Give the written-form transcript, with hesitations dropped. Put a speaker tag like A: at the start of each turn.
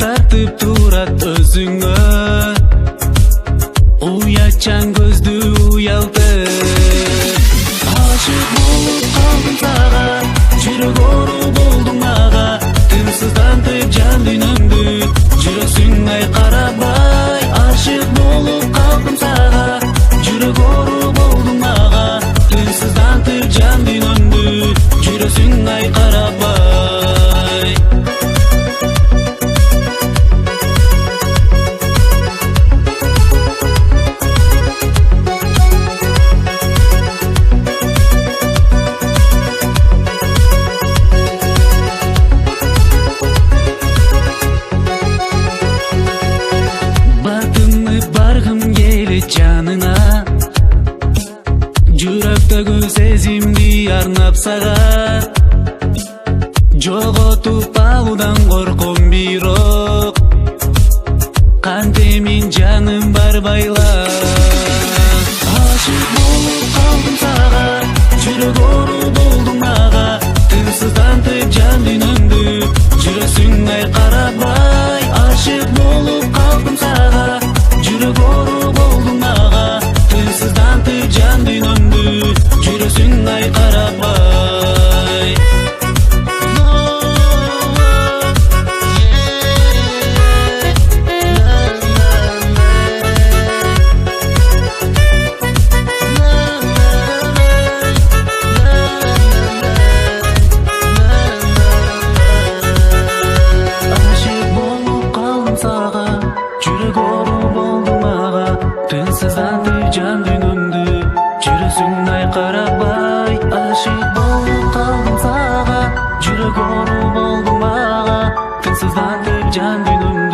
A: тартып турат өзүңө, уячан көздү уялтып. Ашык болуп калдым сага, жүрөк оору болдуң мага, тынсыздантып жан дүйнөмдү, жүрөсүң айкарабай. Ашык болуп калдым сага, жүрөк оору болдуң мага, тынсыздантып жан дүйнөмдү, жүрөсүң айкарабай. Баргым келет жаныңа, жүрөктөгү сезимди арнап сага. Жоготуп алуудан корком бирок, кантемин жаным бар байла. Ашык болуп калдым сага, жүрөк оору болдуң мага, тынсыздантып жан дүйнөмдү, жүрөсүң айкарабай. Ашык болуп калдым сага, жүрөк оору болдуң мага, тынсыздантып жан дүйнөмдү, жүрөсүң айкарабай. Жүрөк оору болдуң мага, тынсыздантып жан дүйнөмдү, жүрөсүң айкарабай. Ашык болуп калдым сага, жүрөк оору болдуң мага, тынсыздантып жан дүйнөмдү,